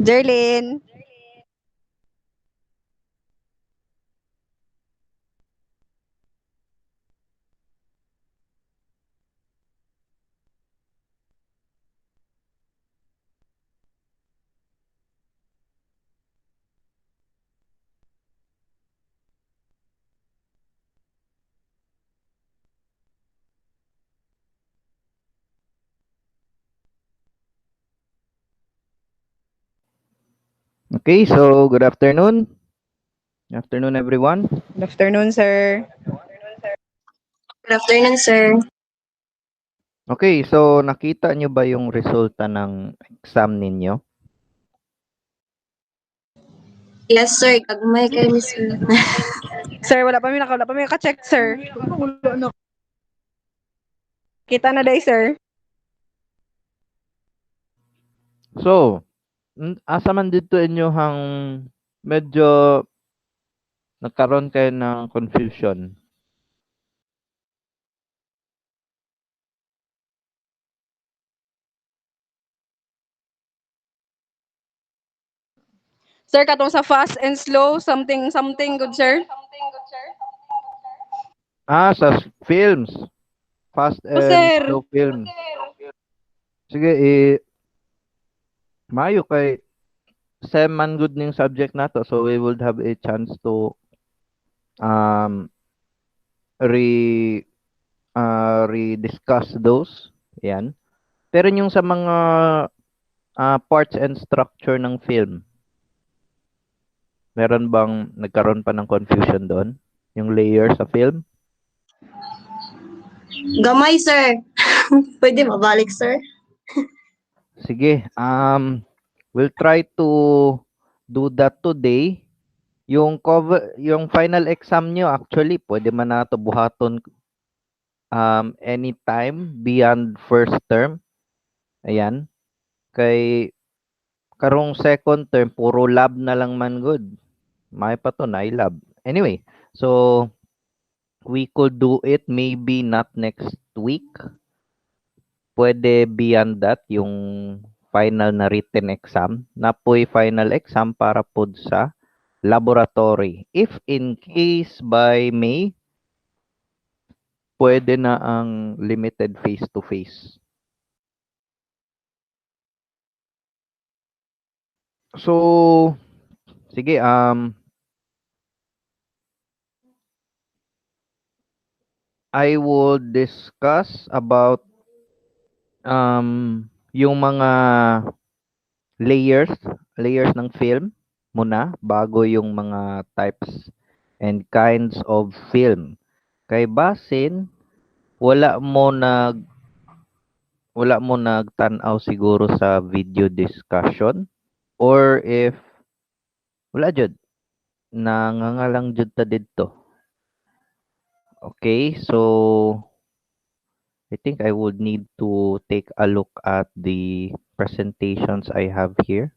Jerlyn. Okay, so good afternoon. Good afternoon, everyone. Good afternoon, sir. Good afternoon, sir. Okay, so nakita nyo ba yung resulta ng exam ninyo? Yes, sir. Kagmay kay ni sir. Sir, wala pa mi naka-check, sir. Kita na day, sir. So, asa man dito inyo hang medyo nagkaroon kayo ng confusion. Sir, katong sa fast and slow, something good, sir. Sa films. Fast O, and sir. slow films. Sige, mayo kay same man good ning subject nato, so we would have a chance to um re re-discuss those. Yan. Pero yung sa mga parts and structure ng film, meron bang nagkaroon pa ng confusion doon? Yung layer sa film? Gamay, sir. Pwede mabalik, sir? Sige, we'll try to do that today. Yung final exam nyo, actually, pwede man nato buhaton anytime beyond first term. Ayan. Kay karong second term, puro lab na lang man good. May pa to na lab. Anyway, so we could do it maybe not next week. Pwede beyond that yung final na written exam. Napoy final exam para pod sa laboratory. If in case by May, pwede na ang limited face-to-face. So, sige, I will discuss about yung mga layers ng film muna bago yung mga types and kinds of film. Kay basin wala mo nagtanaw siguro sa video discussion, or if wala jud nangangalang jud ta didto. Okay, so I think I would need to take a look at the presentations I have here.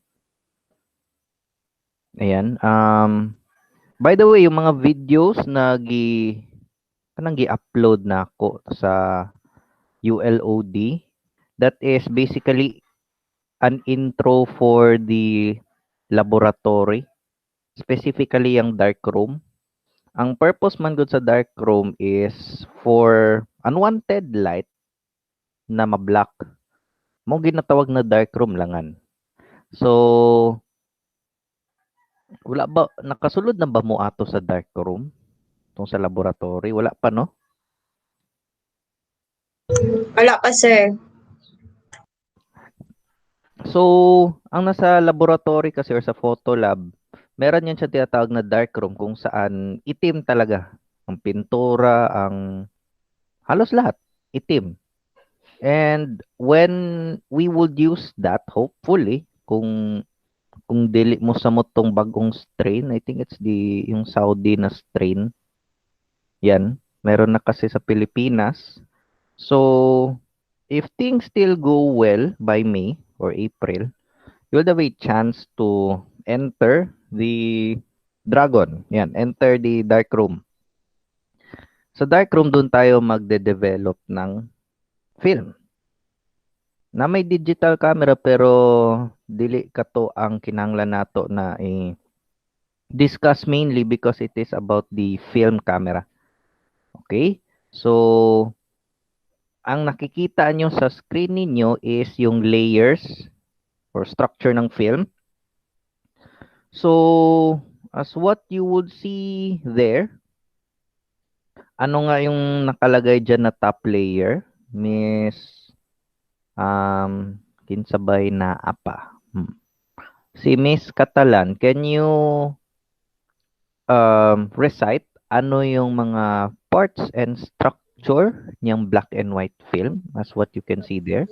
Ayan. By the way, yung mga videos na kanang gi-upload na ako sa ULOD, that is basically an intro for the laboratory, specifically yung dark room. Ang purpose man gud sa dark room is for unwanted light na ma-block. Mo ginatawag na dark room langan. So, wala ba, nakasulod na ba mo ato sa dark room? Tong sa laboratory? Wala pa, no? Wala pa, sir. So, ang nasa laboratory kasi or sa photo lab, meron yan siya tinatawag na dark room kung saan itim talaga. Ang pintura, ang halos lahat, itim. And when we would use that, hopefully, kung dili mo sa motong bagong strain, I think it's yung Saudi na strain. Yan, meron na kasi sa Pilipinas. So, if things still go well by May or April, you'll have a chance to enter the Dragon. Yan, enter the dark room. Sa dark room, doon tayo magde-develop ng film. Na may digital camera pero dili kato ang kinahanglan nato na discuss mainly because it is about the film camera. Okay? So, ang nakikita nyo sa screen ninyo is yung layers or structure ng film. So, as what you would see there, ano nga yung nakalagay dyan na top layer? Miss kinsabay na apa. Si Miss Catalan, can you recite ano yung mga parts and structure niyang black and white film as what you can see there?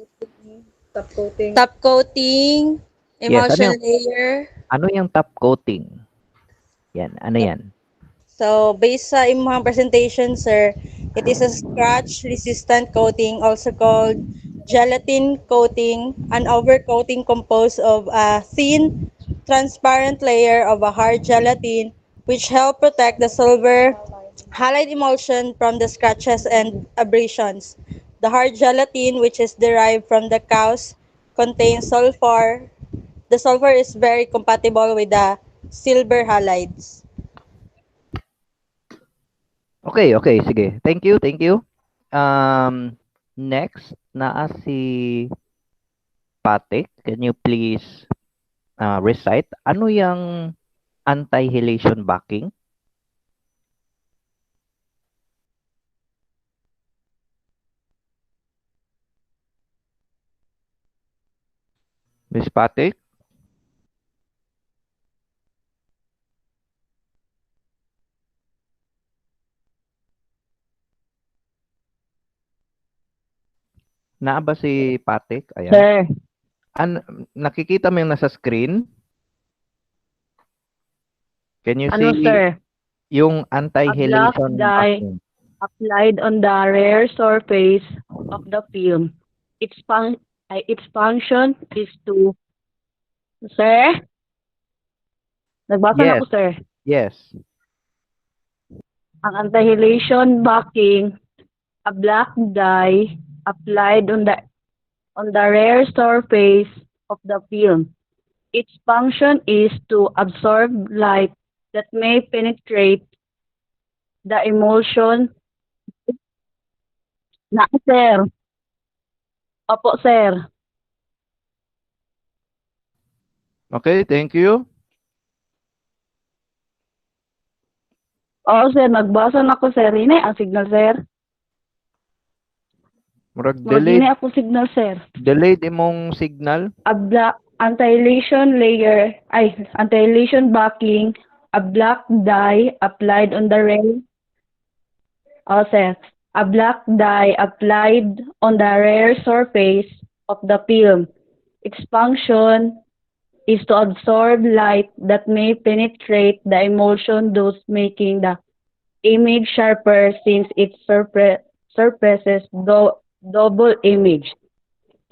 Top coating. Top coating, Yes, emulsion layer. Ano yung top coating? Yan, ano yan? So, based sa imong presentation, sir, it is a scratch-resistant coating, also called gelatin coating, an overcoating composed of a thin, transparent layer of a hard gelatin, which help protect the silver halide emulsion from the scratches and abrasions. The hard gelatin, which is derived from the cows, contains sulfur. The sulfur is very compatible with the silver halides. Okay, sige. Thank you. Next, naa si Patek. Can you please recite ano yung anti-halation backing? Miss Patek? Naa ba si Patek? Ayan. Sir, Nakikita mo yung nasa screen? Can you ano see sir? yung anti-halation A black dye. backing? Applied on the rear surface of the film. Its function is to... Sir? Nagbasa na Yes. ako, sir. Yes. Ang anti-halation backing, a black dye applied on the rear surface of the film. Its function is to absorb light that may penetrate the emulsion. Na, sir. Opo, sir. Okay, thank you. Oo, sir. Nagbasa na ako, sir. Ini ang signal, sir. Murag Hindi ako signal, sir. delayed imong signal. A black anti-halation backing, a black dye applied on the rear. Oh, sir. A black dye applied on the rear surface of the film. Its function is to absorb light that may penetrate the emulsion, thus making the image sharper since it surfaces double image.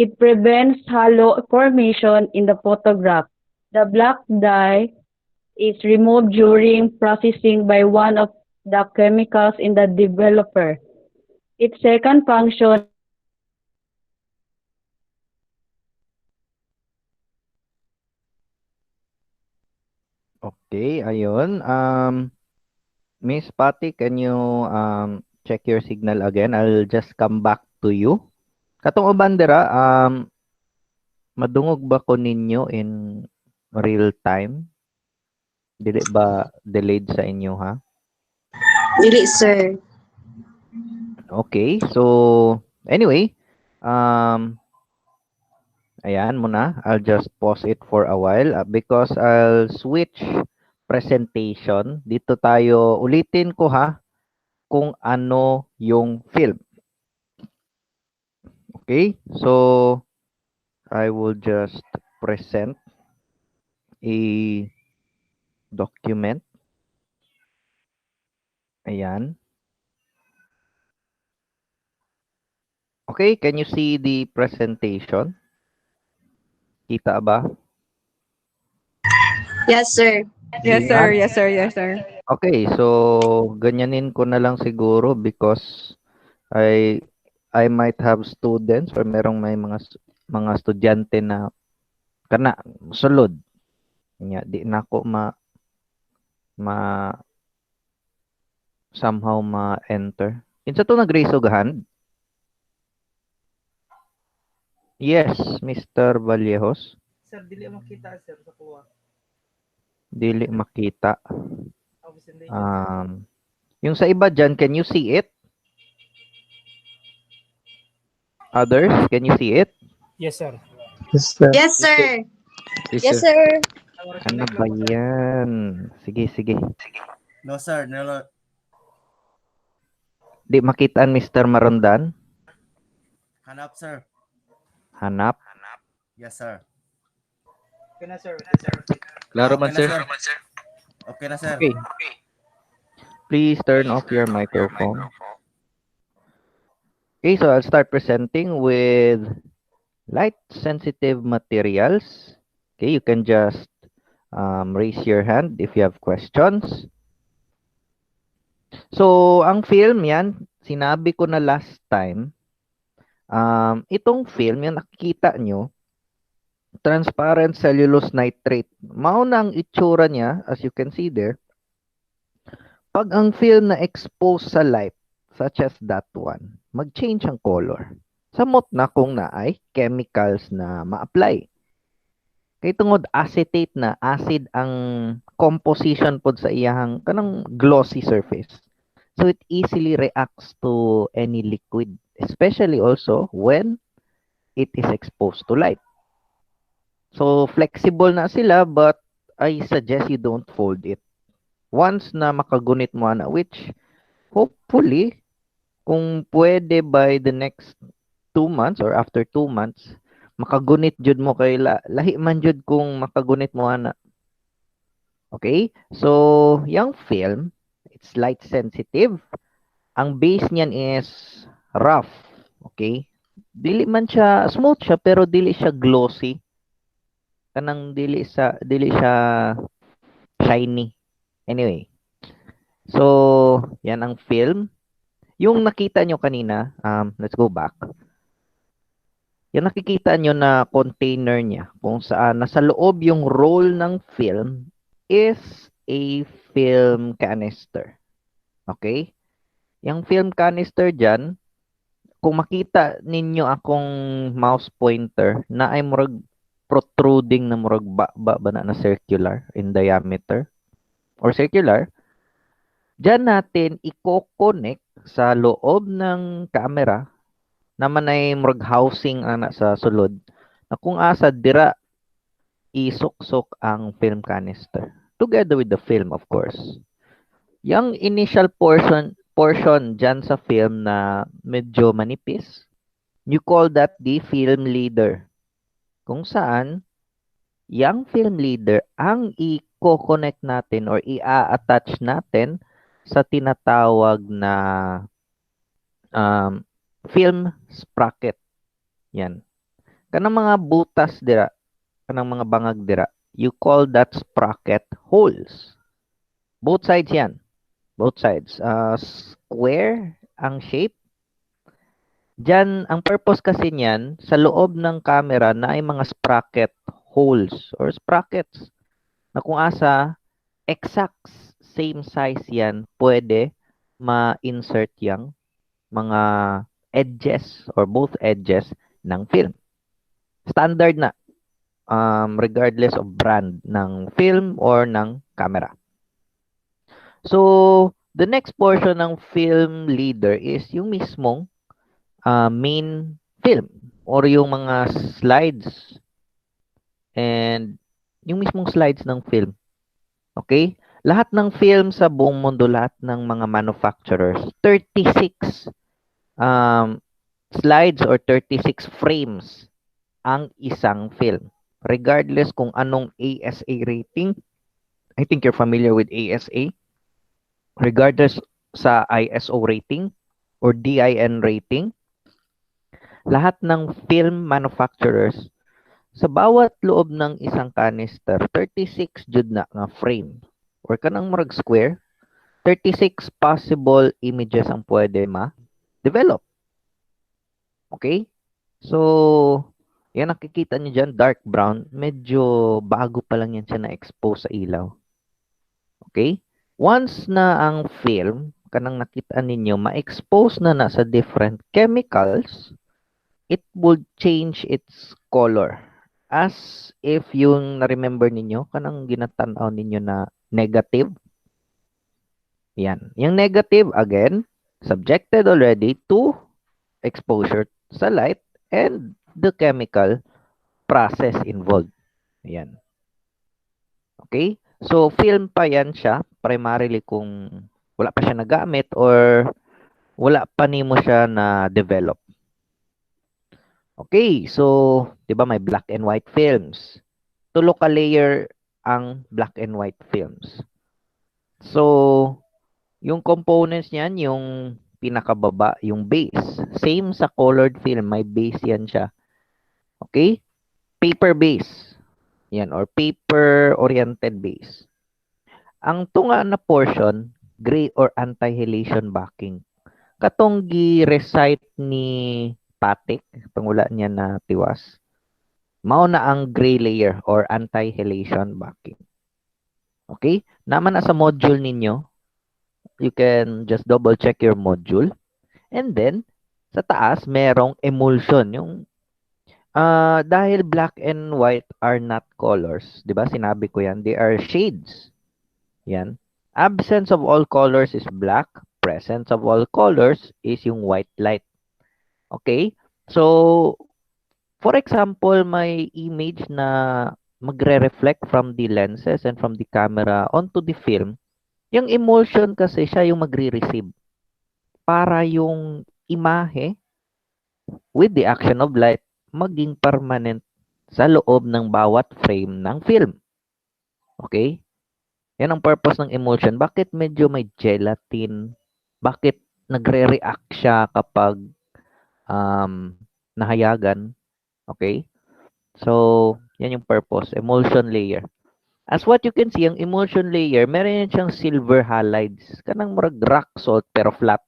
It prevents halo formation in the photograph. The black dye is removed during processing by one of the chemicals in the developer. Its second function Okay, ayun. Miss Patty, can you check your signal again? I'll just come back to you. Katong uban dira, madungog ba ko ninyo in real time? Dili ba delayed sa inyo, ha? Dili, sir. Okay, so anyway, ayan muna. I'll just pause it for a while because I'll switch presentation. Dito tayo, ulitin ko ha, kung ano yung film. Okay, so I will just present a document. Ayan. Okay, can you see the presentation? Kita ba? Yes, sir. Yes, sir. Yes, sir. Yes, sir. Okay, so ganyanin ko na lang siguro because I might have students or may mga estudyante na Kana sulod. Nya di na ko ma somehow ma-enter. Kinsa to nag-raise og hand? Yes, Mr. Vallejos. Sir, dili makita sir sa kuha. Dili makita. Presentation. Yung sa iba dyan, can you see it? Others, can you see it? Yes, sir. Yes, sir. Yes, sir. Ano ba yan? Sige, sige. No, sir. No. Di makitaan, Mr. Marondan. Hanap, sir. Hanap. Yes, sir. Okay na, sir. Klaro Okay man, na, sir. Okay na, sir. Okay. Please turn off your microphone. Okay, so I'll start presenting with light-sensitive materials. Okay, you can just raise your hand if you have questions. So, ang film yan, sinabi ko na last time, itong film, yung nakikita nyo, transparent cellulose nitrate. Mauna ang itsura niya, as you can see there. Pag ang film na expose sa light, such as that one, mag-change ang color. Samot na kung naay chemicals na ma-apply. Kay tungod acetate na, acid ang composition pod sa iyang kanang glossy surface. So it easily reacts to any liquid, especially also when it is exposed to light. So flexible na sila, but I suggest you don't fold it. Once na makagunit mo na, which hopefully, kung pwede by the next 2 months or after 2 months, makagunit jud mo kay lahi man jud kung makagunit mo ana. Okay? So, yung film, it's light sensitive. Ang base niyan is rough. Okay? Dili man siya smooth siya pero dili siya glossy. Kanang dili siya shiny. Anyway. So, yan ang film. Yung nakita nyo kanina, let's go back. Yung nakikita nyo na container niya, kung saan nasa loob yung roll ng film is a film canister. Okay? Yung film canister dyan, kung makita ninyo akong mouse pointer na ay murag protruding na murag ba na circular in diameter or circular, dyan natin i-connect sa loob ng camera naman ay murag housing ana sa sulod na kung asa dira isuksok ang film canister together with the film, of course. Yung initial portion dyan sa film na medyo manipis, you call that the film leader. Kung saan yung film leader ang i-connect natin or i-attach natin sa tinatawag na film sprocket. Yan. Kanang mga butas dira, kanang mga bangag dira, you call that sprocket holes. Both sides yan. Both sides. Square ang shape. Diyan, ang purpose kasi niyan, sa loob ng camera na ay mga sprocket holes or sprockets na kung asa exact same size yan, pwede ma-insert yang mga edges or both edges ng film. Standard na regardless of brand ng film or ng camera. So, the next portion ng film leader is yung mismong main film or yung mga slides and yung mismong slides ng film. Okay? Lahat ng film sa buong mundo, lahat ng mga manufacturers, 36 slides or 36 frames ang isang film. Regardless kung anong ASA rating, I think you're familiar with ASA. Regardless sa ISO rating or DIN rating, lahat ng film manufacturers, sa bawat loob ng isang canister, 36 jud na nga frame. Or kanang murag square, 36 possible images ang pwede ma-develop. Okay? So, Yan, nakikita nyo dyan, dark brown. Medyo bago pa lang yan siya na-expose sa ilaw. Okay? Once na ang film, kanang nakita ninyo, ma-expose na sa different chemicals, it would change its color. As if yung na-remember ninyo, kanang ginatanaw ninyo na negative. Yan. Yung negative, again, subjected already to exposure sa light and the chemical process involved. Yan. Okay? So, film pa yan siya, primarily kung wala pa siya nagamit or wala pa nimo siya na-develop. Okay, so, di ba may black and white films? Tulo ka layer ang black and white films. So, yung components niyan, yung pinakababa, yung base. Same sa colored film, may base yan siya. Okay? Paper base. Yan, or paper-oriented base. Ang tunga na portion, gray or anti-halation backing. Katong gi-recite ni Patik, pangula niya na tiwas, mao na ang gray layer or anti-halation backing. Okay? Naman na sa module ninyo, you can just double check your module. And then, sa taas, merong emulsion. Yung, dahil black and white are not colors, di ba? Sinabi ko yan, they are shades. Yan. Absence of all colors is black. Presence of all colors is yung white light. Okay? So, for example, may image na magre-reflect from the lenses and from the camera onto the film. Yung emulsion kasi siya yung magre-receive para yung imahe with the action of light maging permanent sa loob ng bawat frame ng film. Okay? Yan ang purpose ng emulsion. Bakit medyo may gelatin? Bakit nagre-react siya kapag nahayagan? Okay? So, yan yung purpose. Emulsion layer. As what you can see, ang emulsion layer, meron yan siyang silver halides. Kanang murag rock salt pero flat.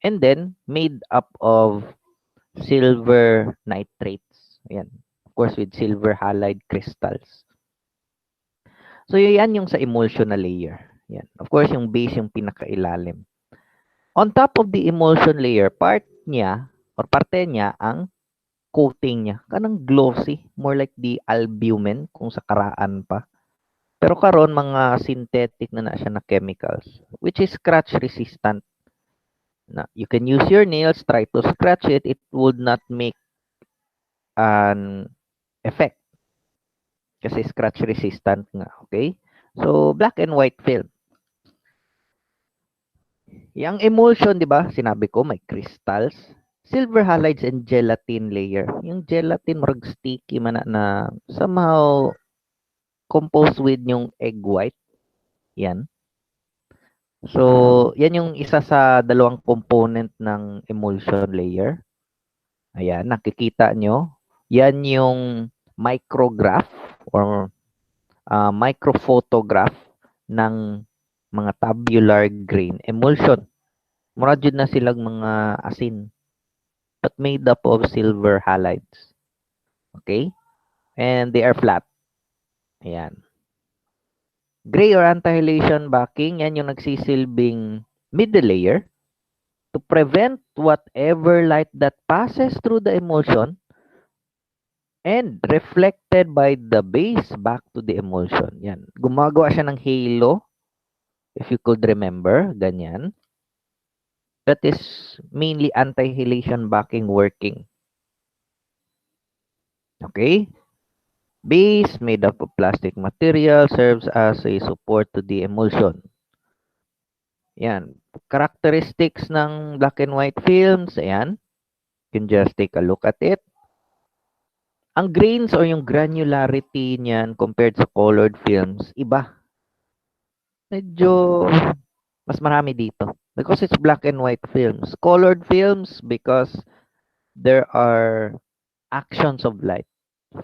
And then, made up of silver nitrates. Ayan. Of course, with silver halide crystals. So, yan yung sa emulsion na layer. Yan. Of course, yung base yung pinakailalim. On top of the emulsion layer, parte niya ang coating niya. Kanang glossy. More like the albumin kung sa karaan pa. Pero karon mga synthetic na siya na chemicals. Which is scratch resistant. Na, you can use your nails, try to scratch it. It would not make an effect. Kasi scratch resistant nga. Okay? So, black and white film. Yung emulsion, di ba? Sinabi ko, may crystals, silver halides, and gelatin layer. Yung gelatin, marag sticky man na somehow composed with yung egg white. Yan. So, yan yung isa sa dalawang component ng emulsion layer. Ayan, nakikita nyo. Yan yung micrograph or microphotograph ng mga tabular grain emulsion. Murad yun na silang mga asin. But made up of silver halides. Okay? And they are flat. Ayan. Gray or anti-halation backing, yan yung nagsisilbing middle layer to prevent whatever light that passes through the emulsion and reflected by the base back to the emulsion. Yan. Gumagawa siya ng halo. If you could remember, ganyan. That is mainly anti-halation backing working. Okay? Base made up of plastic material serves as a support to the emulsion. Yan. Characteristics ng black and white films, ayan. You can just take a look at it. Ang grains or yung granularity niyan compared sa colored films, iba. Medyo mas marami dito because it's black and white films. Colored films because there are actions of light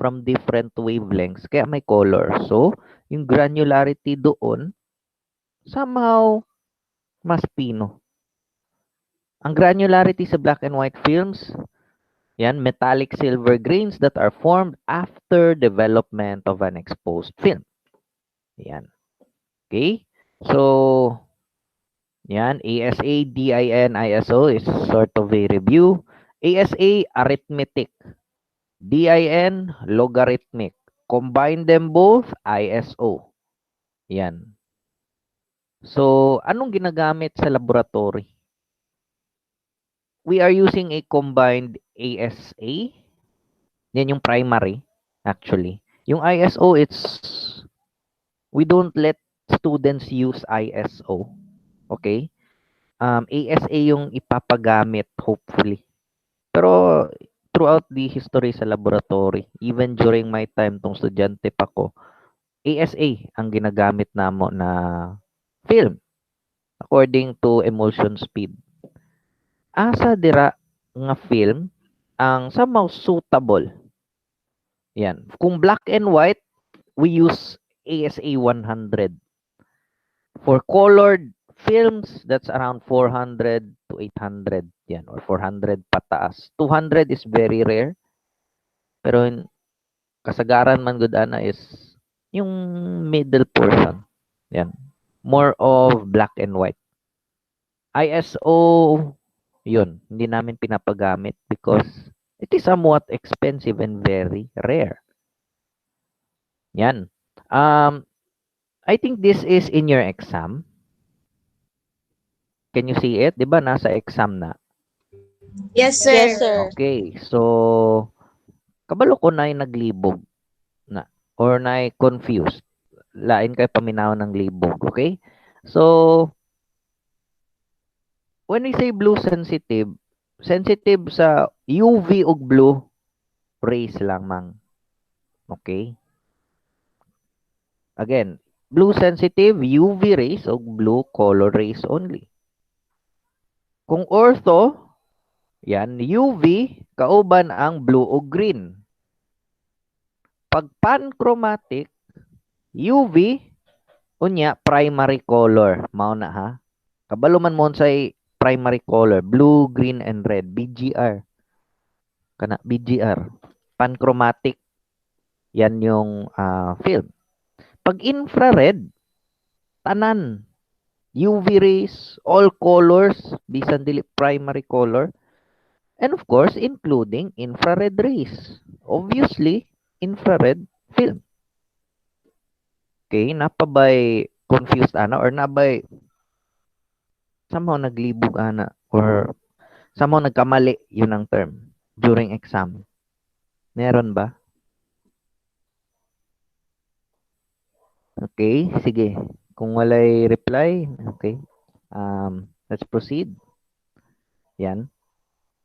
from different wavelengths kaya may color. So, yung granularity doon somehow mas pino. Ang granularity sa black and white films Yan, metallic silver grains that are formed after development of an exposed film. Yan. Okay? So, yan, ASA, DIN, ISO is sort of a review. ASA, arithmetic. DIN, logarithmic. Combine them both, ISO. Yan. So, anong ginagamit sa laboratory? We are using a combined ASA. Yan yung primary, actually. Yung ISO, we don't let students use ISO. Okay? ASA yung ipapagamit, hopefully. Pero, throughout the history sa laboratory, even during my time, tong estudyante pa ko, ASA ang ginagamit namo na film according to emulsion speed. Asa dira nga film ang somehow suitable. Yan. Kung black and white, we use ASA 100. For colored films, that's around 400 to 800. Yan, or 400 pataas. 200 is very rare. Pero kasagaran man gud ana is yung middle portion. Yan. More of black and white. ISO, yun, hindi namin pinapagamit because it is somewhat expensive and very rare. Yan. I think this is in your exam. Can you see it? 'Di ba nasa exam na? Yes, sir. Yes, sir. Okay. So, kabalo ko na naglibog na or na confused. Lain kay paminaw ng libog. Okay? So, when we say blue sensitive, sensitive sa UV ug blue rays lang mang. Okay? Again, blue sensitive, UV rays ug blue color rays only. Kung ortho, yan, UV, kauban ang blue ug green. Pag panchromatic, UV, unya, primary color. Mao na ha. Kabalo man mo say primary color, blue, green, and red, BGR. Kana, BGR. Panchromatic. Yan yung film. Pag infrared, tanan. UV rays, all colors, bisan dili primary color. And of course, including infrared rays. Obviously, infrared film. Okay, napabay confused ana or nabay somehow naglibog ana or somehow nagkamali yun ang term during exam. Meron ba? Okay, sige. Kung walay reply, okay. Let's proceed. Yan.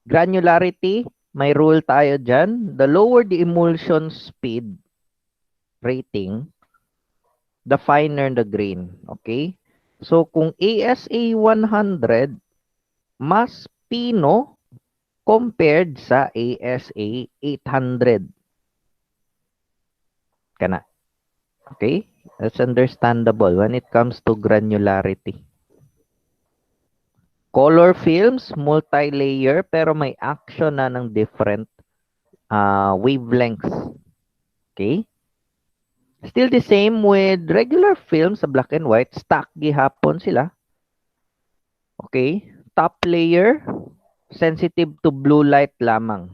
Granularity, may rule tayo dyan. The lower the emulsion speed rating, the finer the grain. Okay? So, kung ASA 100, mas pino compared sa ASA 800. Kana. Okay? That's understandable when it comes to granularity. Color films, multi-layer, pero may action na ng different wavelengths. Okay? Still the same with regular films sa black and white. Stack gihapon sila. Okay? Top layer, sensitive to blue light lamang.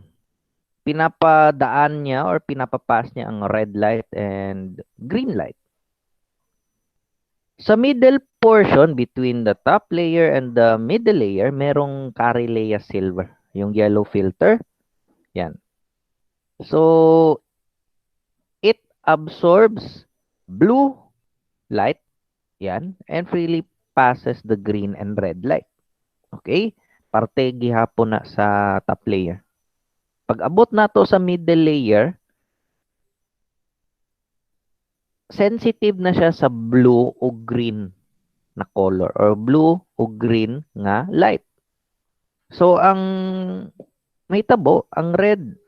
Pinapadaan niya or pinapapas niya ang red light and green light. Sa middle portion between the top layer and the middle layer, merong Carrylea silver, yung yellow filter. Yan. So, it absorbs blue light, yan, and freely passes the green and red light. Okay? Parte gihapon na sa top layer. Pag abot na to sa middle layer, sensitive na siya sa blue o green na color or blue o green nga light. So, ang may tabo, ang red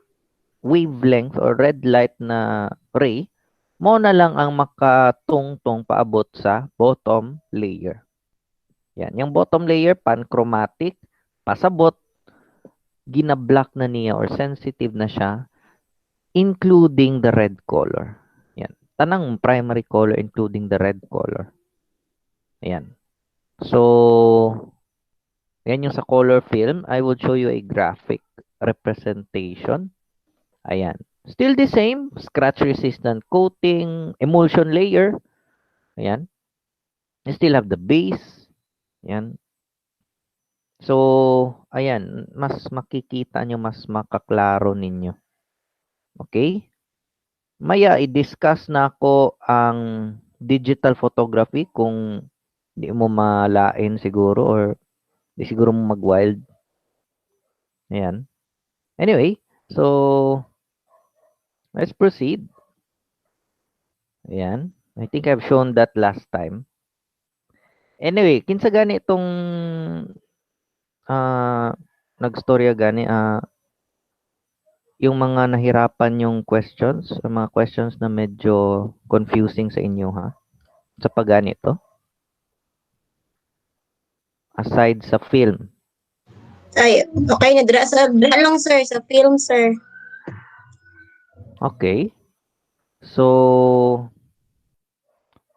wavelength or red light na ray, mo na lang ang makatungtong paabot sa bottom layer. Yan. Yung bottom layer, panchromatic, pasabot ginablock na niya or sensitive na siya, including the red color. Yan. Tanang primary color including the red color. Ayan. So, yan yung sa color film. I will show you a graphic representation. Ayan. Still the same. Scratch resistant coating, emulsion layer. Ayan. You still have the base. Ayan. So, ayan. Mas makikita nyo, mas makaklaro ninyo. Okay? Maya, i-discuss na ako ang digital photography kung di mo malain siguro or di siguro mo mag-wild. Ayan. Anyway, so let's proceed. Ayan. I think I've shown that last time. Anyway, kinsa gani itong nagstorya gani yung mga nahirapan yung questions, mga questions na medyo confusing sa inyo ha. Sa pagganito. Aside sa film. Ay, okay na dra sa lang sir sa film sir. Okay. So,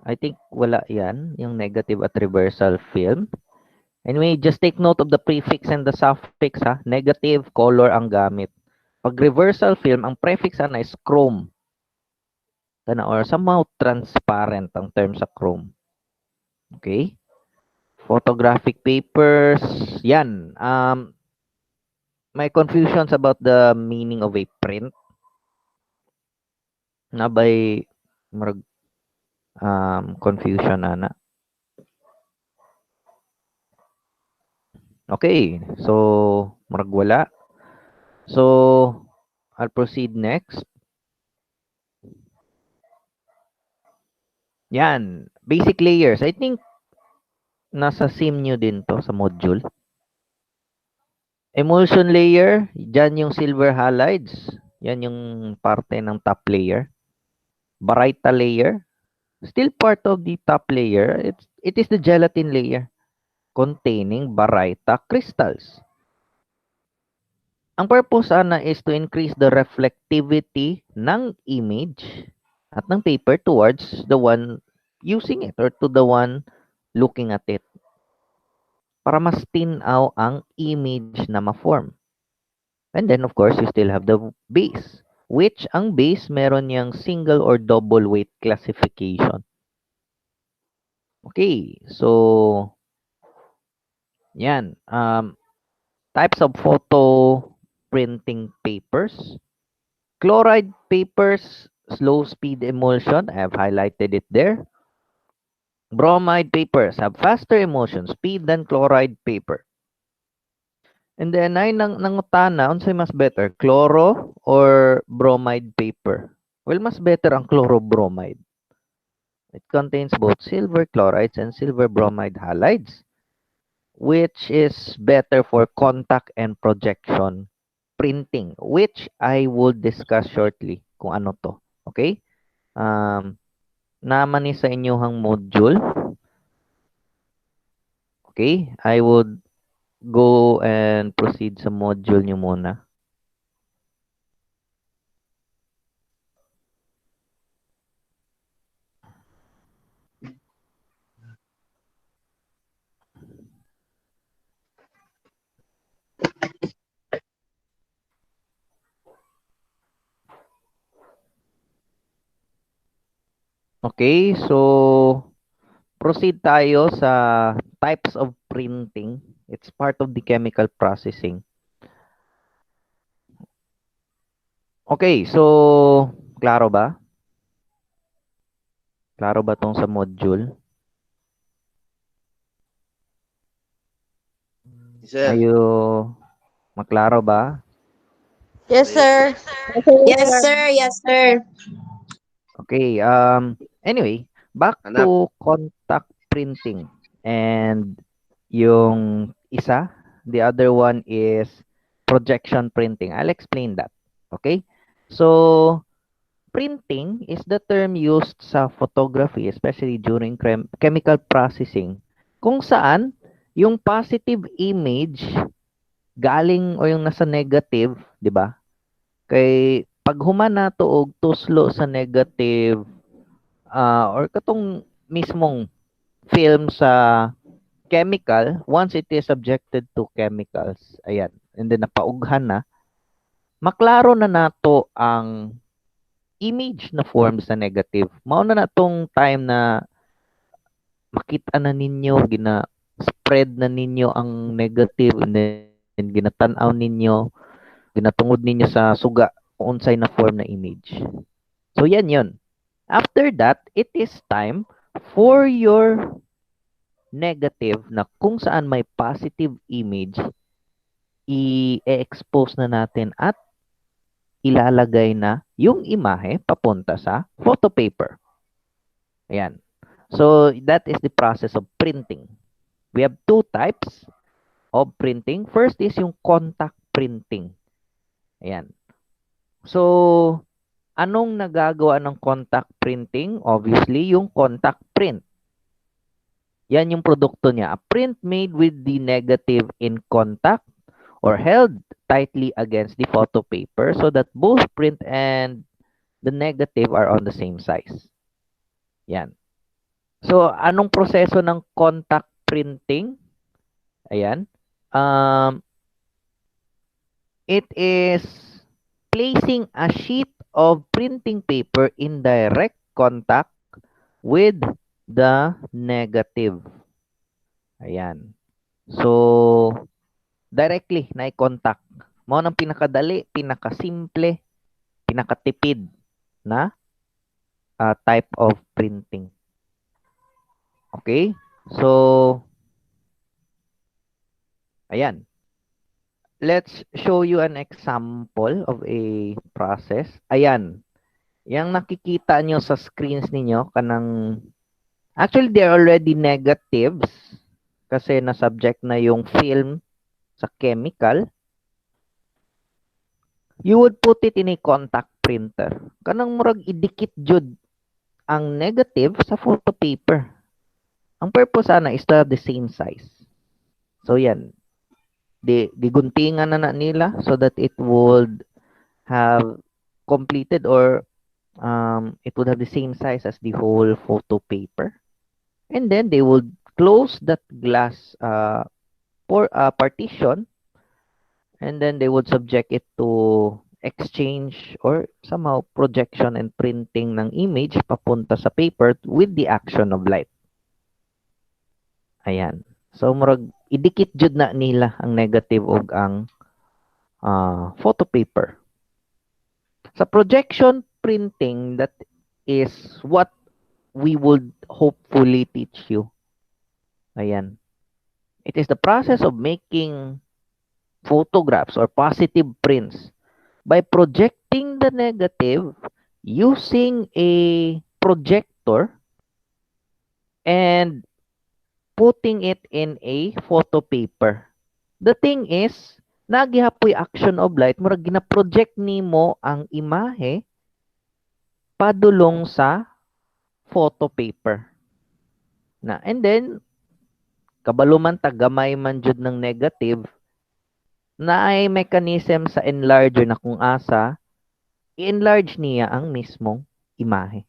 I think wala yan, yung negative at reversal film. Anyway, just take note of the prefix and the suffix ha. Negative, color ang gamit. Pag reversal film, ang prefix na is chrome. Or somehow transparent ang term sa chrome. Okay? Photographic papers, yan. May confusions about the meaning of a print. Na by confusion na. Okay, so marag wala. So I'll proceed next. Yan, basic layers. I think nasa sim nyo din to sa module. Emulsion layer, dyan yung silver halides. Yan yung parte ng top layer. Baryta layer, still part of the top layer. It is the gelatin layer containing baryta crystals. Ang purpose sana is to increase the reflectivity ng image at ng paper towards the one using it or to the one looking at it. Para mas tinaw ang image na ma-form. And then, of course, you still have the base. Which ang base, meron niyang single or double weight classification. Okay, so, yan. Types of photo printing papers. Chloride papers, slow speed emulsion. I have highlighted it there. Bromide papers have faster emulsion speed than chloride paper. And then, ay nangutana, unsay mas better, chloro or bromide paper? Well, mas better ang chlorobromide. It contains both silver chlorides and silver bromide halides, which is better for contact and projection printing, which I will discuss shortly kung ano to. Okay? Naman ni sa inyong module. Okay? I would go and proceed sa module nyo muna. Okay, so proceed tayo sa types of printing. It's part of the chemical processing. Okay, so klaro ba? Klaro ba tong sa module? Ayo, maklaro ba? Yes, sir. Yes sir, yes sir. Okay, anyway, back to contact printing. And yung isa, the other one is projection printing. I'll explain that. Okay? So, printing is the term used sa photography, especially during chemical processing, kung saan yung positive image galing o yung nasa negative, di ba? Kay pag humana to og tuslo sa negative or katong mismong film sa chemical, once it is subjected to chemicals, ayan, and then napaughan na, maklaro na nato ang image na form sa negative. Mao na natong time na makita na ninyo, spread na ninyo ang negative, and then ginatan-aw ninyo, ginatungod ninyo sa suga kung unsay na form na image. So yan yun. After that, it is time for your negative na kung saan may positive image, i-expose na natin at ilalagay na yung imahe papunta sa photo paper. Ayan. So, that is the process of printing. We have two types of printing. First is yung contact printing. Ayan. So, anong nagagawa ng contact printing? Obviously, yung contact print. Yan yung produkto niya. A print made with the negative in contact or held tightly against the photo paper so that both print and the negative are on the same size. Yan. So, anong proseso ng contact printing? Ayan. It is placing a sheet of printing paper in direct contact with the negative. Ayan. So, directly na i-contact. Mao nang pinakadali, pinakasimple, pinakatipid na type of printing. Okay? So, ayan. Let's show you an example of a process. Ayan. Yang nakikita nyo sa screens ninyo, kanang, actually, they're already negatives kasi na-subject na yung film sa chemical. You would put it in a contact printer. Kanang murag idikit jud ang negative sa photo paper. Ang purpose sana is to have the same size. So yan. Diguntingan na nila so that it would have completed or it would have the same size as the whole photo paper. And then they would close that glass partition, and then they would subject it to exchange or somehow projection and printing ng image papunta sa paper with the action of light. Ayan. So, murag, idikit jud na nila ang negative og ang photo paper. Sa projection printing, that is what we would hopefully teach you. Ayan. It is the process of making photographs or positive prints by projecting the negative using a projector and putting it in a photo paper. The thing is, nagihapoy action of light, murag gina-project nimo ang imahe padulong sa photo paper. Na, and then, kabalo man tagamay man jud ng negative, na ay mechanism sa enlarger na kung asa, i-enlarge niya ang mismong imahe.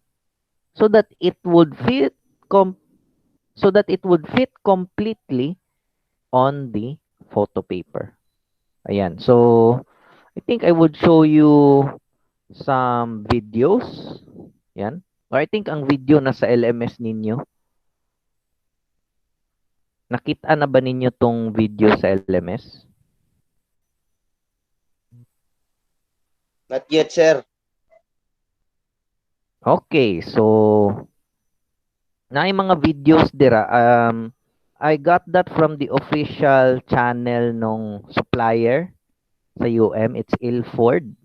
So that it would fit completely on the photo paper. Ayan. So, I think I would show you some videos. Yan. Or I think ang video nasa LMS ninyo. Nakita na ba ninyo tong video sa LMS? Not yet, sir. Okay. So, na mga videos dira. I got that from the official channel nung supplier sa UM. It's Ilford.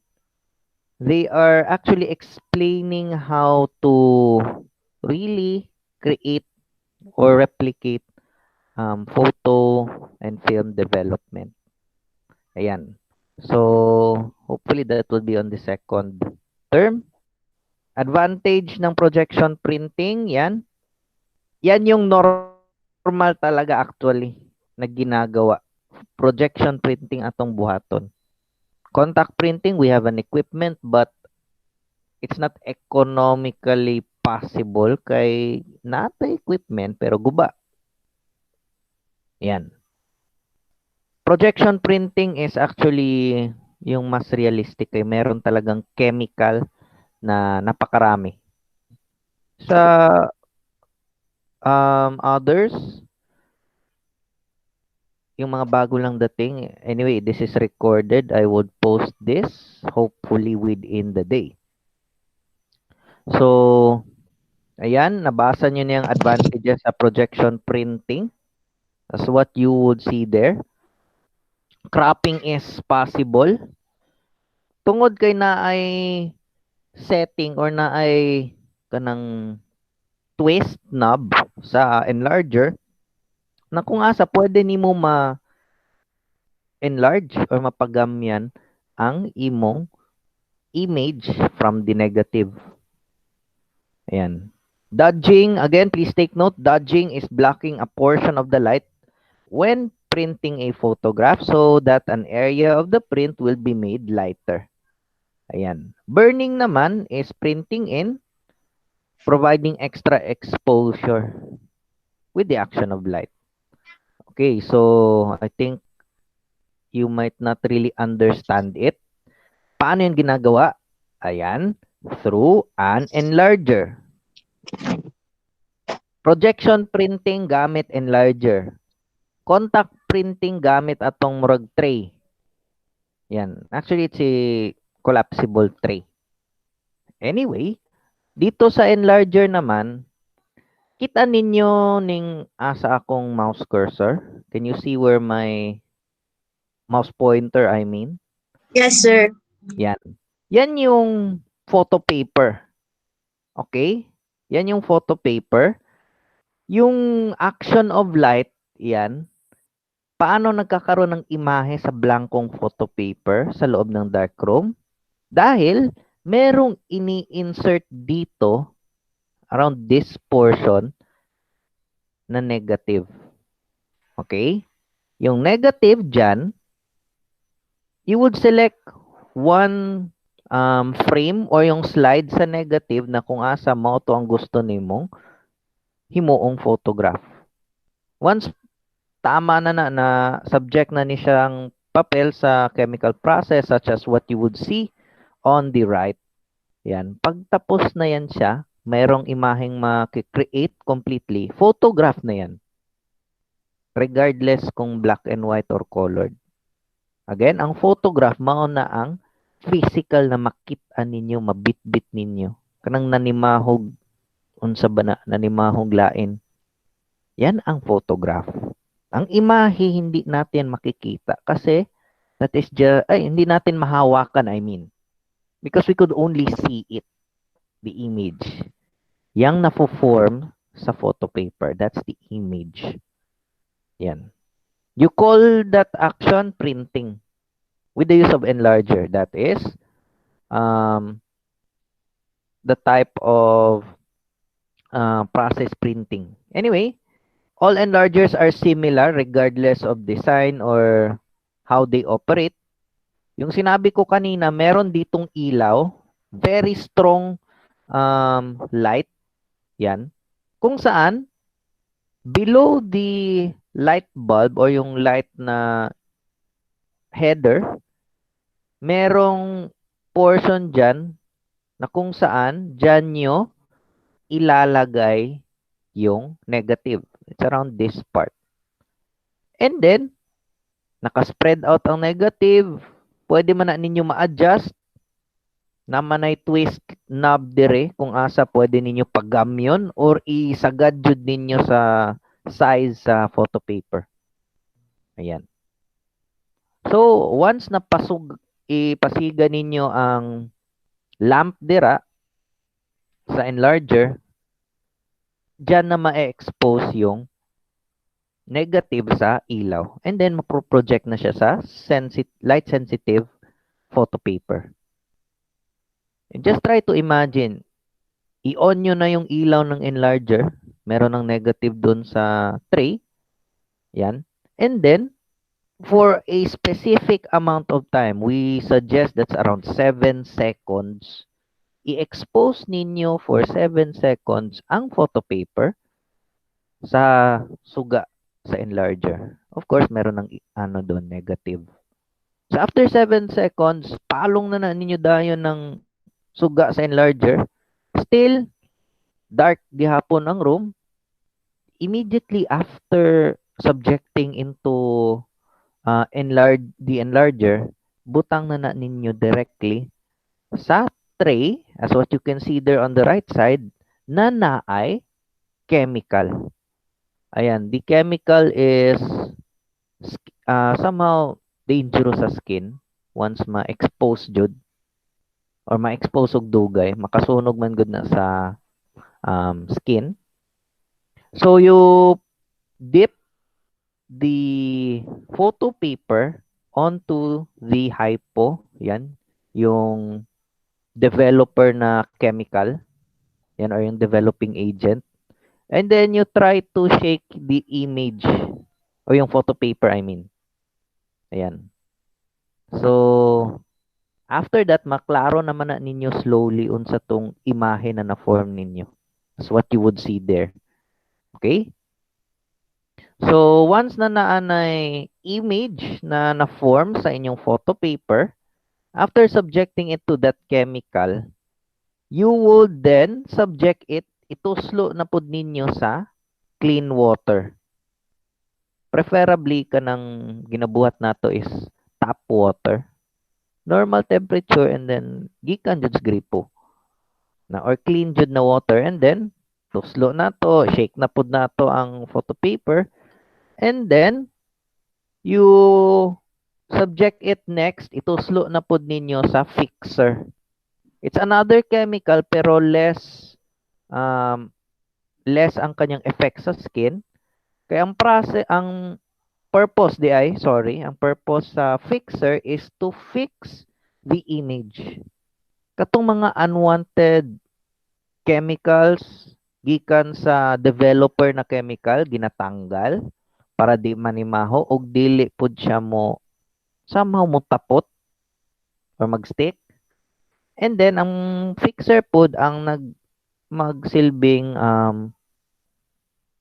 They are actually explaining how to really create or replicate photo and film development. Ayan. So, hopefully that will be on the second term. Advantage ng projection printing, yan. Yan yung normal talaga actually na ginagawa projection printing atong buhaton. Contact printing, we have an equipment but it's not economically possible kay nata equipment pero guba. Yan. Projection printing is actually yung mas realistic kay meron talagang chemical na napakarami. Sa others, yung mga bago lang dating, anyway, this is recorded. I would post this hopefully within the day. So, ayan, nabasa nyo na yung advantages sa projection printing. That's what you would see there. Cropping is possible. Tungod kay na ay setting or na ay kanang twist knob sa enlarger, na kung asa pwede nimo ma-enlarge or mapagamyan ang imong image from the negative. Ayan. Dodging, again, please take note, dodging is blocking a portion of the light when printing a photograph so that an area of the print will be made lighter. Ayan. Burning naman is printing in, providing extra exposure with the action of light. Okay, so I think you might not really understand it. Paano yung ginagawa? Ayan, through an enlarger. Projection printing gamit enlarger. Contact printing gamit atong murag tray. Yan. Actually, it's a collapsible tray. Anyway, dito sa enlarger naman, kita ninyo ning asa akong mouse cursor. Can you see where my mouse pointer, I mean? Yes, sir. Yan. Yan yung photo paper. Okay? Yan yung photo paper. Yung action of light, yan. Paano nagkakaroon ng imahe sa blankong photo paper sa loob ng darkroom? Dahil merong ini-insert dito around this portion na negative. Okay? Yung negative dyan, you would select one frame or yung slide sa negative na kung asa mo to ang gusto nimong himuong photograph. Once tama na subject na ni siyang papel sa chemical process such as what you would see on the right. Yan. Pagtapos na yan siya, mayroong imaheng ma-create completely. Photograph na yan. Regardless kung black and white or colored. Again, ang photograph, mauna ang physical na makita ninyo, mabit-bit ninyo. Kanang nanimahog, unsa ba na, nanimahog lain. Yan ang photograph. Ang imahe, hindi natin makikita. Kasi, that is just, hindi natin mahawakan, I mean. Because we could only see it, the image. Yang na-form sa photo paper, that's the image. Yan. You call that action printing with the use of enlarger. That is the type of process printing. Anyway, all enlargers are similar regardless of design or how they operate. Yung sinabi ko kanina, meron ditong ilaw, very strong light. Yan. Kung saan, below the light bulb or yung light na header, merong portion dyan na kung saan dyan nyo ilalagay yung negative. It's around this part. And then, naka-spread out ang negative. Pwede man na ninyo ma-adjust. Naman ay twist knob dire kung asa pwede ninyo pagamyon or isagad jud ninyo sa size sa photo paper. Ayan. So, once na ipasiga ninyo ang lamp dira sa enlarger, dyan na ma-expose yung negative sa ilaw. And then, maproproject na siya sa light-sensitive photo paper. And just try to imagine, i-on nyo na yung ilaw ng enlarger. Meron ng negative dun sa tray. Yan. And then, for a specific amount of time, we suggest that's around 7 seconds. I-expose ninyo for 7 seconds ang photo paper sa suga sa enlarger. Of course, meron ng ano doon, negative. So after 7 seconds, palong na ninyo dayon ng suga sa enlarger. Still, dark gihapon ang room. Immediately after subjecting into the enlarger, butang na ninyo directly sa tray, as what you can see there on the right side, na naay chemical. Ayan, the chemical is somehow dangerous sa skin once ma-expose jud or ma-expose og dugay, makasunog man gud na sa skin. So you dip the photo paper onto the hypo, yan, yung developer na chemical, yan, or yung developing agent. And then you try to shake the image o yung photo paper, I mean. Ayan. So, after that, maklaro naman na ninyo slowly unsa tong imahe na na-form ninyo. That's what you would see there. Okay? So, once na naanay image na na-form sa inyong photo paper, after subjecting it to that chemical, you would then subject it, ituslo na pod ninyo sa clean water. Preferably kanang ginabuhat nato is tap water. Normal temperature and then gikan jud sa gripo. Na or clean jud na water and then tuslo nato, shake na pod nato ang photo paper and then you subject it next, ituslo na pod ninyo sa fixer. It's another chemical pero less ang kanyang effect sa skin. Kaya ang purpose ang purpose sa fixer is to fix the image. Katong mga unwanted chemicals gikan sa developer na chemical ginatanggal para di manimaho og dili pud siya mo somehow mo tapot or magstick. And then ang fixer pud ang magsilbing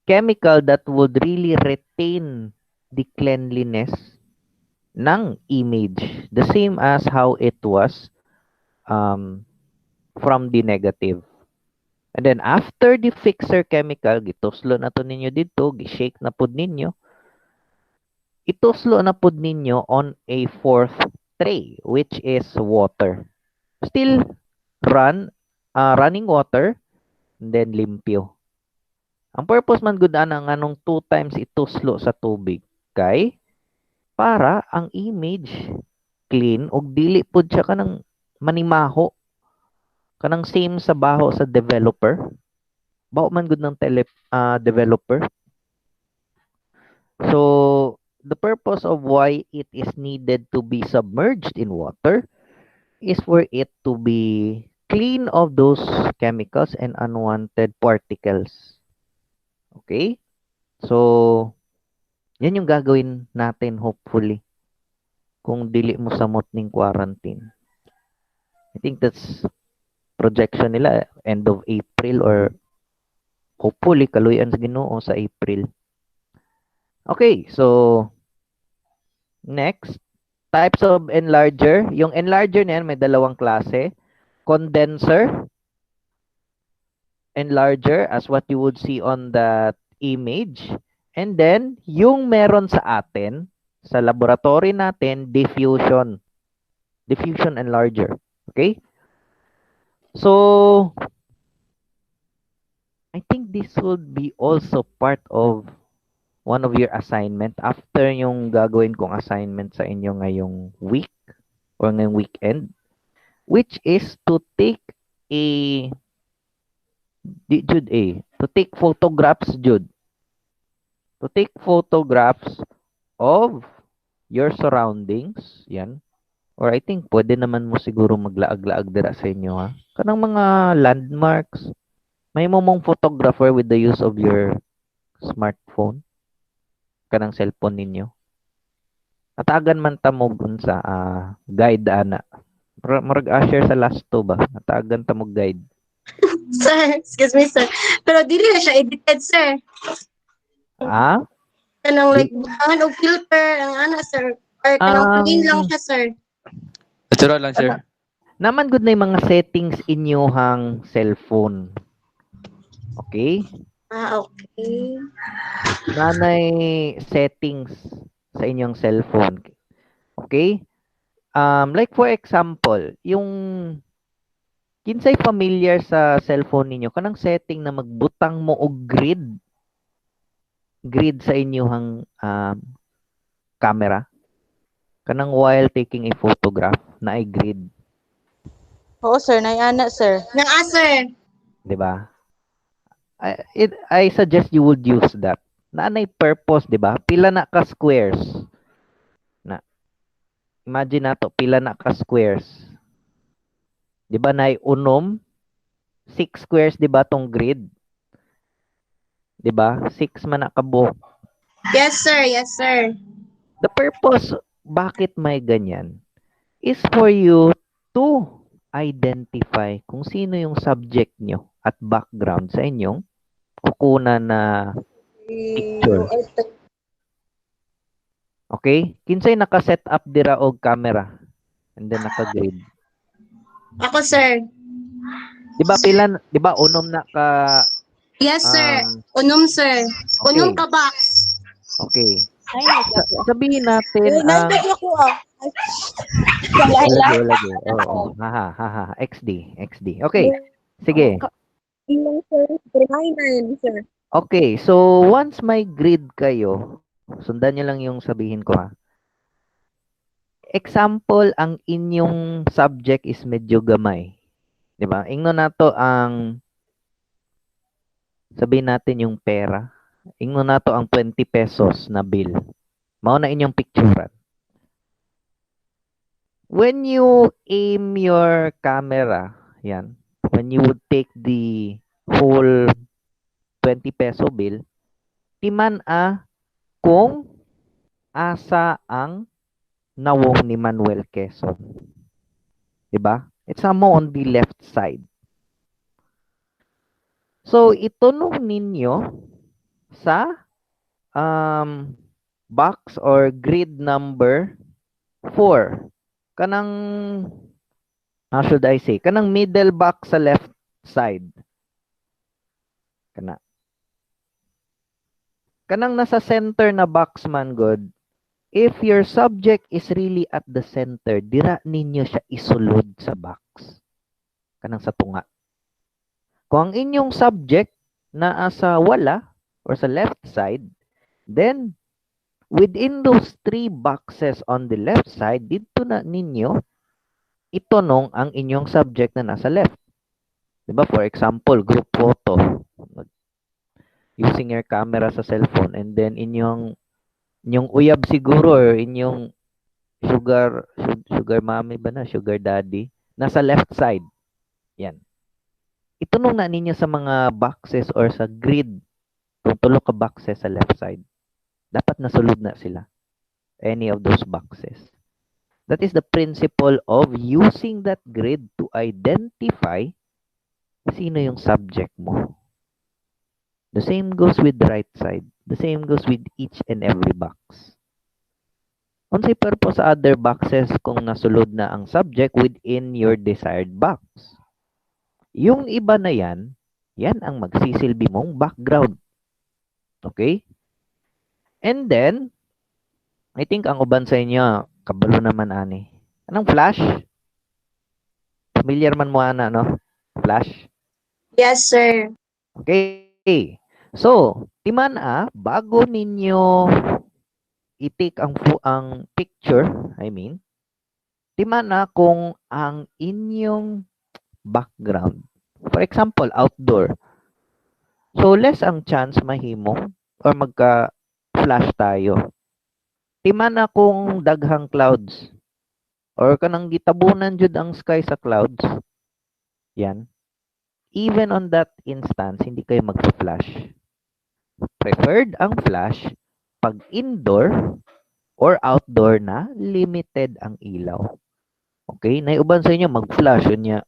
chemical that would really retain the cleanliness ng image, the same as how it was from the negative. And then after the fixer chemical, gituslo na to ninyo dito, gi-shake na pud ninyo. Ituslo na pud ninyo on a fourth tray, which is water. Still running water, and then limpyo. Ang purpose man gud ana nganong 2 times ituslo sa tubig kay para ang image clean ug dili pud siya kanang manimaho kanang same sa baho sa developer. Baho man gud ng developer. So the purpose of why it is needed to be submerged in water is for it to be clean of those chemicals and unwanted particles. Okay? So, yan yung gagawin natin hopefully kung dili mo samot ning quarantine. I think that's projection nila end of April or hopefully kaluyan sa Ginoo sa April. Okay, so next, types of enlarger. Yung enlarger na yan may dalawang klase. Condenser enlarger as what you would see on that image. And then, yung meron sa atin, sa laboratory natin, diffusion. Diffusion enlarger. Okay? So, I think this would be also part of one of your assignment after yung gagawin kong assignment sa inyo ngayong week or ngayong weekend, which is to take to take photographs, Jude. To take photographs of your surroundings, yan. Or I think pwede naman mo siguro maglaag-laag dira sa inyo, ha. Kanang mga landmarks, may momong photographer with the use of your smartphone, kanang cellphone ninyo. Natagan man ta mo sa guide ana. Murag share sa last two ba? Natagan ta mo guide. Sir, excuse me, sir. Pero dili na siya edited, sir. Ah? Kanang like, buhangan og filter, ang ana, sir. Or kanang plain lang siya, sir. Natural lang, sir. Naman good na yung mga settings inyuhang cellphone. Okay? Okay. Nanay settings sa inyong cellphone. Okay? Like for example, yung kinsay familiar sa cellphone ninyo, kanang setting na magbutang mo og grid sa inyong camera. Kanang while taking a photograph na ay grid. Oo, sir. Naiana, sir. Sir. 'Di ba? I suggest you would use that. Naanay purpose, 'di ba? Pila na ka squares. Na. Imagine nato pila na ka squares. 'Di ba nay unom 6 squares, 'di ba tong grid? 'Di ba? 6 man na kabuok. Yes, sir. Yes, sir. The purpose bakit may ganyan is for you to identify kung sino yung subject nyo at background sa inyong kukunan na picture. Okay? Kinsay naka-set up dira og camera and then naka-grid. Ako, sir. Di ba unom na ka Yes, sir. Unom, sir. okay. Unom ka box. Okay. Sabihin natin ang lagi. Oo. Ha. XD. Okay. Sige. Okay, so once may grid kayo, sundan niyo lang yung sabihin ko ha. Example, ang inyong subject is medyo gamay. 'Di ba? Ingno nato ang sabihin natin yung pera. Ingno nato ang 20 pesos na bill. Mao na inyong picturean. When you aim your camera, yan, when you would take the whole 20 peso bill, timan kung asa ang nawong ni Manuel Quezon. Diba? It's mo on the left side. So, itunong ninyo sa box or grid number 4. Kanang, how should I say? Kanang middle box sa left side. Kanang nasa center na box man good. If your subject is really at the center, dira ninyo siya isulod sa box. Kanang sa tunga. Kung ang inyong subject na sa wala or sa left side, then within those 3 boxes on the left side, dito na ninyo itunong ang inyong subject na nasa left. Diba? For example, group photo. Using your camera sa cellphone and then inyong uyab siguro or inyong sugar mommy ba na, sugar daddy, nasa left side. Yan. Itunong na ninyo sa mga boxes or sa grid. Kung tulo ka boxes sa left side, dapat nasulod na sila. Any of those boxes. That is the principle of using that grid to identify sino yung subject mo. The same goes with the right side. The same goes with each and every box. Unsay purpose sa other boxes kung nasulod na ang subject within your desired box? Yung iba na yan ang magsisilbi mong background. Okay? And then, I think ang uban sa inyo, kabalo naman ani. Anong flash? Familiar man mo ana, no? Flash? Yes, sir. Okay. So, timan bago ninyo i-take ang picture, timan kung ang inyong background. For example, outdoor. So, less ang chance mahimo or magka-flash tayo. Timan kung daghang clouds or kanang gitabunan jud ang sky sa clouds. Yan. Even on that instance, hindi kayo magpa-flash. Preferred ang flash pag indoor or outdoor na limited ang ilaw. Okay? Naiuban sa inyo, mag-flash yun niya.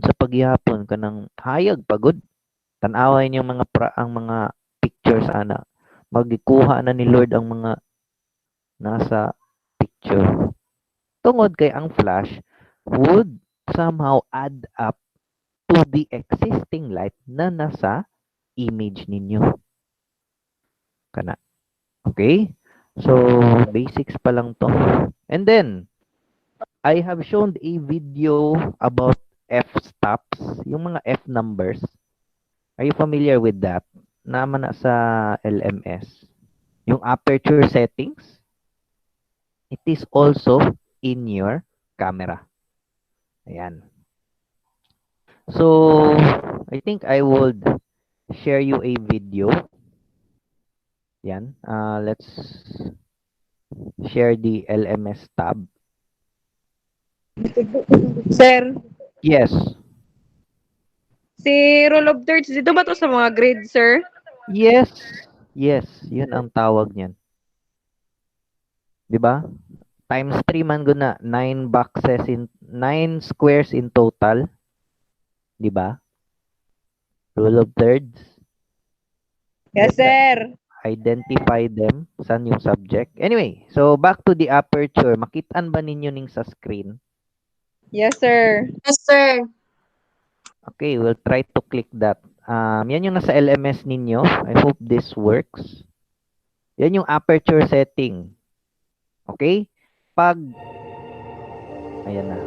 Sa paghihapon ka ng hayag, pagod. Tanaway niyo ang mga pictures ana. Magikuha na ni Lord ang mga nasa picture. Tungod kay ang flash would somehow add up to the existing light na nasa image ninyo. Kana. Okay? So, basics pa lang to. And then, I have shown a video about f-stops, yung mga F numbers. Are you familiar with that? Naman na sa LMS. Yung aperture settings, it is also in your camera. Ayan. So, I think I would share you a video. Yan. Let's share the LMS tab. Sir, Yes. si Rule of Thirds, dito ba to sa mga grade, sir? Yes. Yes. Yun ang tawag niyan. Diba? Times 3 man guna. 9 squares in total. Diba? Rule of thirds. Yes, sir. Identify them. Saan yung subject? Anyway, so back to the aperture. Makitaan ba ninyo ning sa screen? Yes, sir. Yes, sir. Okay, we'll try to click that. Yan yung nasa LMS ninyo. I hope this works. Yan yung aperture setting. Okay? Pag... Ayan na.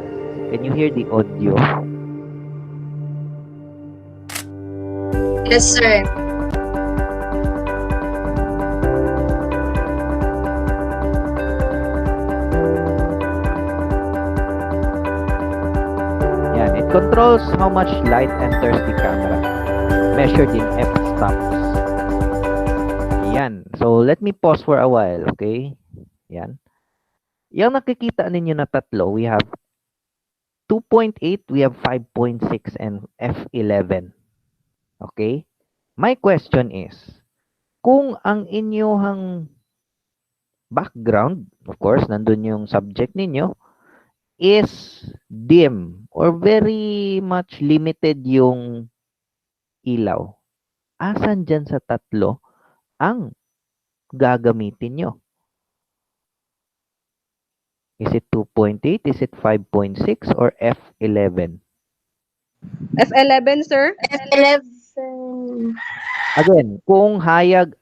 Can you hear the audio? Yes, sir. Yan. It controls how much light enters the camera. Measured in f-stops. Yan. So, let me pause for a while. Okay? Yan. Yung nakikita ninyo na tatlo, we have 2.8, we have 5.6, and F11. Okay? My question is, kung ang inyong background, of course, nandun yung subject ninyo, is dim or very much limited yung ilaw, asan dyan sa tatlo ang gagamitin nyo? Is it 2.8? Is it 5.6? Or F11? F11, sir? F11. Again, kung hayag,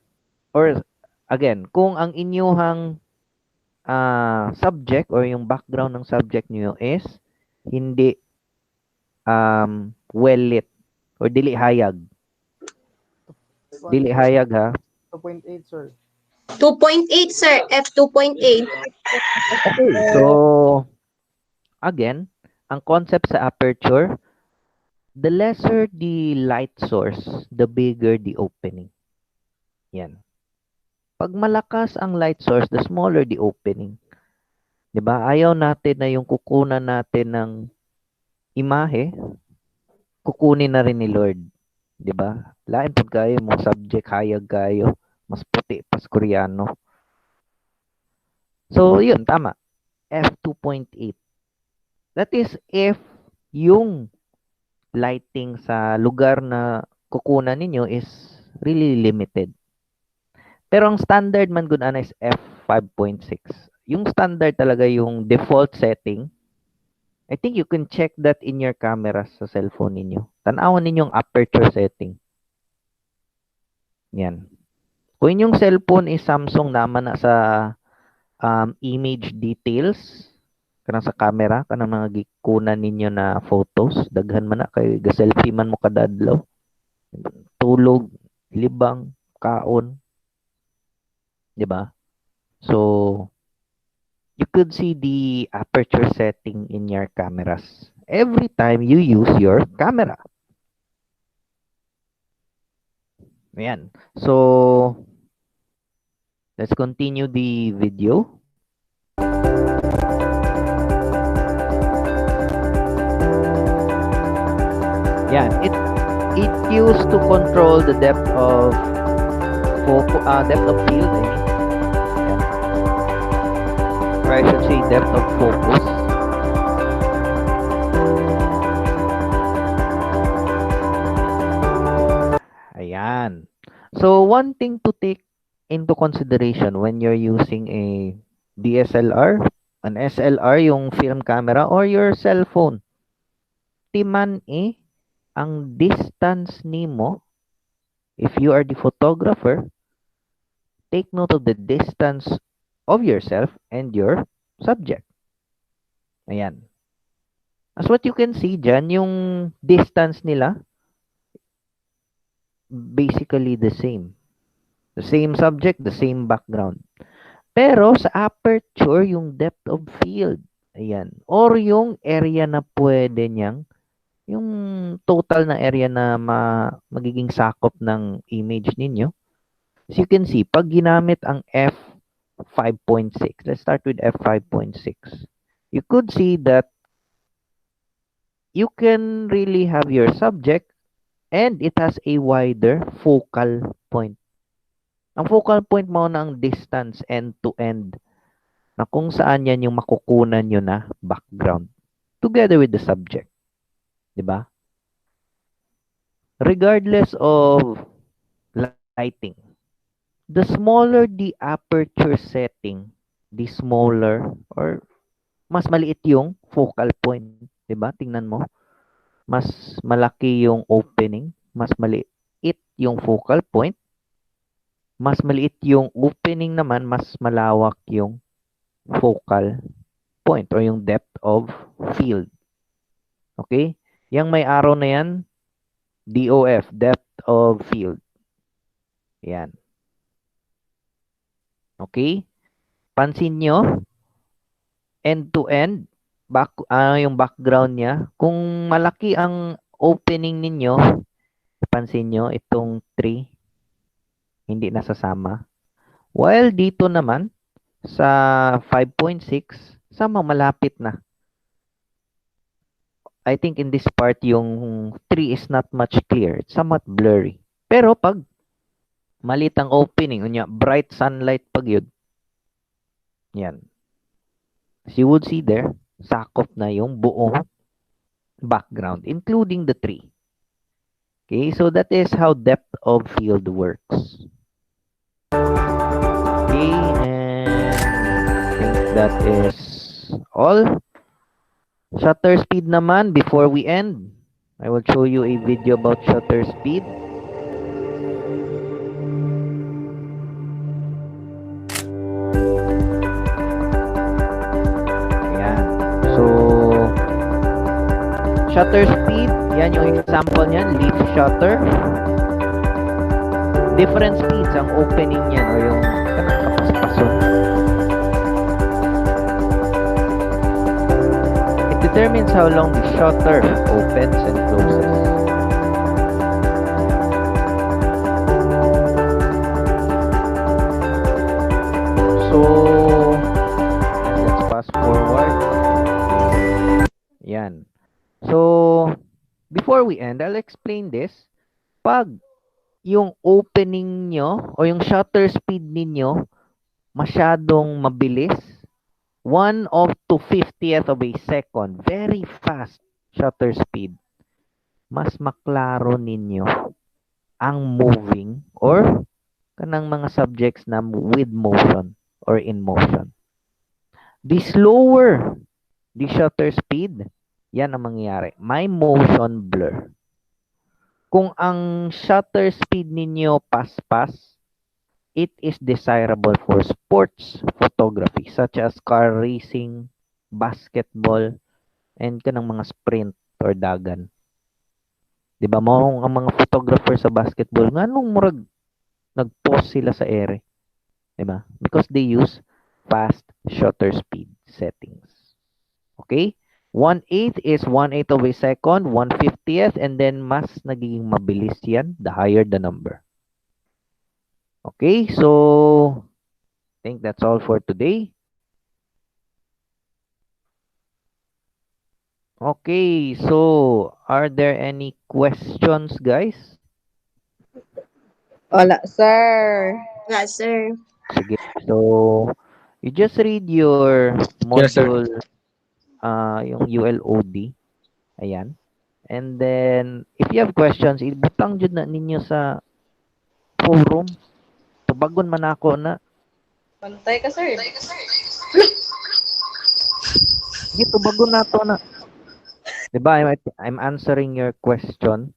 or again, kung ang inyuhang subject or yung background ng subject niyo is hindi well lit or dili hayag. Dili hayag ha. 2.8, sir. 2.8, sir. F2.8. Okay, so again, ang concept sa aperture, the lesser the light source, the bigger the opening. Yan. Pag malakas ang light source, the smaller the opening. 'Di ba? Ayaw natin na yung kukunan natin ng imahe, kukunin na rin ni Lord. 'Di ba? Lain pud kayo mo subject hayag kayo, mas puti pas Koreano. So, yun, tama. F2.8. That is if yung lighting sa lugar na kukunan ninyo is really limited. Pero ang standard man gud ana is F5.6. Yung standard talaga yung default setting. I think you can check that in your camera sa cellphone ninyo. Tanawan ninyo ang aperture setting. Yan. Kung inyong cellphone is Samsung, naman na sa image details kanang sa camera, kanang mga gikunan ninyo na photos, daghan man na kay ga-selfie man mo kada adlaw. Tulog, libang, kaon. 'Di ba? So you could see the aperture setting in your cameras every time you use your camera. Ayan. So let's continue the video. Yan, it used to control the depth of field. Yan. or I should say depth of focus. Ayan. So, one thing to take into consideration when you're using a DSLR, an SLR, yung film camera, or your cell phone. Timan ang distance nimo. If you are the photographer, take note of the distance of yourself and your subject. Ayan. As what you can see dyan, yung distance nila, basically the same. The same subject, the same background. Pero sa aperture, yung depth of field. Ayan. Or yung area na pwede niyang, yung total na area na magiging sakop ng image ninyo. As you can see, pag ginamit ang f5.6, let's start with f5.6. You could see that you can really have your subject and it has a wider focal point. Ang focal point mo na ang distance end to end na kung saan yan yung makukunan nyo na background together with the subject. Diba? Regardless of lighting, the smaller the aperture setting, the smaller or mas maliit yung focal point. Diba? Tingnan mo. Mas malaki yung opening. Mas maliit yung focal point. Mas maliit yung opening naman, mas malawak yung focal point or yung depth of field. Okay? Yang may arrow na yan, DOF, depth of field. Yan. Okay? Pansin nyo, end to end, yung background niya, kung malaki ang opening ninyo, pansin nyo, itong 3, hindi nasasama. While dito naman, sa 5.6, sama malapit na. I think in this part, yung 3 is not much clear. It's somewhat blurry. Pero pag malit ang opening, bright sunlight pag yun, yan. As you would see there, sakop na yung buong background, including the tree. Okay, so that is how depth of field works. Okay, and I think that is all. Shutter speed naman, before we end, I will show you a video about shutter speed. Shutter speed, yan yung example niyan, leaf shutter. Different speeds ang opening niyan o yung kapaspason. It determines how long the shutter opens and closes. So, let's fast forward. Yan. So, before we end, I'll explain this. Pag yung opening nyo o yung shutter speed ninyo masyadong mabilis, 1 of 2/50th of a second, very fast shutter speed, mas maklaro ninyo ang moving or kanang mga subjects na with motion or in motion. The slower the shutter speed, yan ang mangyayari. May motion blur. Kung ang shutter speed ninyo pas-pas, it is desirable for sports photography such as car racing, basketball, and kanang mga sprint or dagan. Diba mo ang mga photographer sa basketball, nganong murag nag-pause sila sa ere? Diba? Because they use fast shutter speed settings. Okay? 1/8 is 1/8 of a second, 1/50th, and then mas nagiging mabilis yan, the higher the number. Okay, so I think that's all for today. Okay, so are there any questions, guys? Wala, sir. Wala, sir. Sige, so You just read your Yes, sir. module, yung ULOD. Ayan. And then, if you have questions, ibutang jud na ninyo sa forum. Tubagon man ako na. Bantay ka, sir. Sige, tubagon na to na. Diba, I'm answering your question.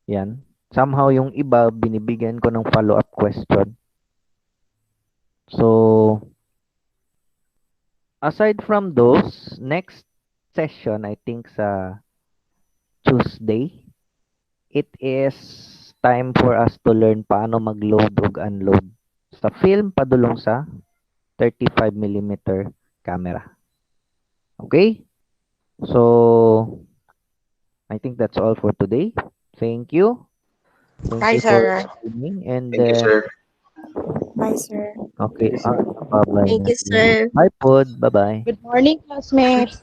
Yan. Somehow, yung iba, binibigyan ko ng follow-up question. So, aside from those, next session, I think sa Tuesday, it is time for us to learn paano mag-load ug unload sa film padulong sa 35mm camera. Okay? So, I think that's all for today. Thank you. Bye, Thank you for sir. listening. And Thank you, sir. Bye, sir. okay, bye-bye. Thank you, sir. Bye, Pod. Bye-bye. Good morning, classmates.